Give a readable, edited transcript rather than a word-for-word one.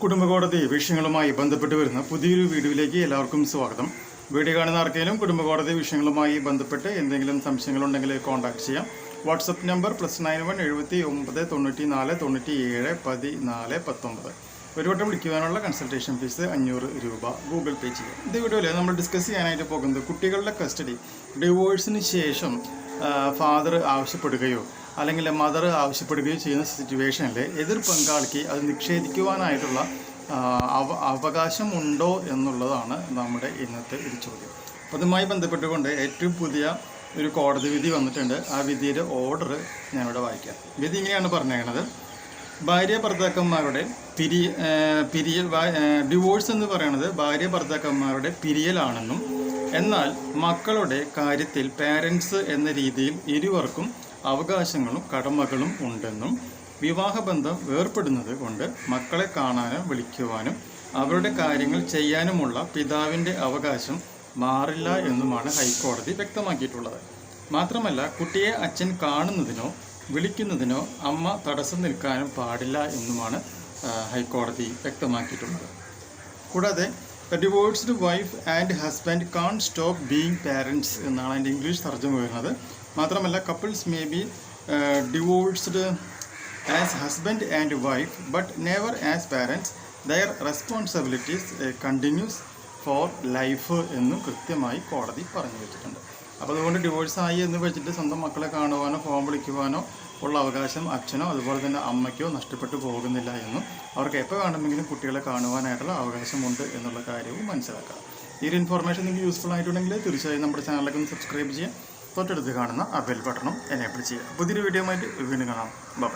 കുടുംബകോടതി വിഷയങ്ങളുമായി ബന്ധപ്പെട്ട് വരുന്ന പുതിയൊരു വീഡിയോയിലേക്ക് എല്ലാവർക്കും സ്വാഗതം. വീഡിയോ കാണുന്ന ആർക്കെങ്കിലും കുടുംബകോടതി വിഷയങ്ങളുമായി ബന്ധപ്പെട്ട് എന്തെങ്കിലും സംശയങ്ങളുണ്ടെങ്കിൽ കോൺടാക്ട് ചെയ്യാം. WhatsApp number +91 79 94 97 14 19. ഒരു വട്ടം വിളിക്കുവാനുള്ള കൺസൾട്ടേഷൻ ഫീസ് 500 രൂപ ഗൂഗിൾ പേ ചെയ്യാം. ഈ വീഡിയോയിൽ നമ്മൾ ഡിസ്കസ് ചെയ്യാനായിട്ട് പോകുന്നത് കുട്ടികളുടെ കസ്റ്റഡി ഡിവോഴ്സിന് ശേഷം ഫാദർ ആവശ്യപ്പെടുകയോ അല്ലെങ്കിൽ മദർ ആവശ്യപ്പെടുകയോ ചെയ്യുന്ന സിറ്റുവേഷനിൽ എതിർ പങ്കാളിക്ക് അത് നിഷേധിക്കുവാനായിട്ടുള്ള അവകാശം ഉണ്ടോ എന്നുള്ളതാണ് നമ്മുടെ ഇന്നത്തെ ഒരു ചോദ്യം. അപ്പോൾ അതുമായി ബന്ധപ്പെട്ടുകൊണ്ട് ഏറ്റവും പുതിയ ഒരു കോടതി വിധി വന്നിട്ടുണ്ട്. ആ വിധിയുടെ ഓർഡർ ഞാനിവിടെ വായിക്കാം. വിധി ഇങ്ങനെയാണ് പറഞ്ഞേക്കുന്നത്: ഭാര്യ ഭർത്താക്കന്മാരുടെ ഡിവോഴ്സ് എന്ന് പറയുന്നത് ഭാര്യ ഭർത്താക്കന്മാരുടെ പിരിയലാണെന്നും, എന്നാൽ മക്കളുടെ കാര്യത്തിൽ പാരൻസ് എന്ന രീതിയിൽ ഇരുവർക്കും അവകാശങ്ങളും കടമകളും ഉണ്ടെന്നും, വിവാഹബന്ധം വേർപ്പെടുന്നത് കൊണ്ട് മക്കളെ കാണാനും വിളിക്കുവാനും അവരുടെ കാര്യങ്ങൾ ചെയ്യാനുമുള്ള പിതാവിൻ്റെ അവകാശം മാറില്ല എന്നുമാണ് ഹൈക്കോടതി വ്യക്തമാക്കിയിട്ടുള്ളത്. മാത്രമല്ല, കുട്ടിയെ അച്ഛൻ കാണുന്നതിനോ വിളിക്കുന്നതിനോ അമ്മ തടസ്സം നിൽക്കാനും പാടില്ല എന്നുമാണ് ഹൈക്കോടതി വ്യക്തമാക്കിയിട്ടുള്ളത്. കൂടാതെ divorced wife and husband can stop being parents എന്നാണ് അതിൻ്റെ ഇംഗ്ലീഷ് തർജ്ജമ വരുന്നത്. മാത്രമല്ല, couples may be divorced as husband and wife but never as parents. Their responsibilities continues for life എന്നും കൃത്യമായി കോടതി പറഞ്ഞു വെച്ചിട്ടുണ്ട്. അപ്പോൾ അതുകൊണ്ട് ഡിവോഴ്സായി എന്ന് വെച്ചിട്ട് സ്വന്തം മക്കളെ കാണുവാനോ ഫോൺ വിളിക്കുവാനോ ഉള്ള അവകാശം അച്ഛനോ അതുപോലെ തന്നെ അമ്മയ്ക്കോ നഷ്ടപ്പെട്ടു പോകുന്നില്ല എന്നും, അവർക്ക് എപ്പോൾ വേണമെങ്കിലും കുട്ടികളെ കാണുവാനായിട്ടുള്ള അവകാശമുണ്ട് എന്നുള്ള കാര്യവും മനസ്സിലാക്കുക. ഈ ഒരു ഇൻഫോർമേഷൻ നിങ്ങൾക്ക് യൂസ്ഫുൾ ആയിട്ടുണ്ടെങ്കിൽ തീർച്ചയായും നമ്മുടെ ചാനലിലേക്ക് ഒന്ന് സബ്സ്ക്രൈബ് ചെയ്യുക. തൊട്ടടുത്ത് കാണുന്ന ആ ബെൽ ബട്ടണും എനേബിൾ ചെയ്യുക. പുതിയൊരു വീഡിയോ ആയിട്ട് വീണ്ടും കാണാം. ബൈ.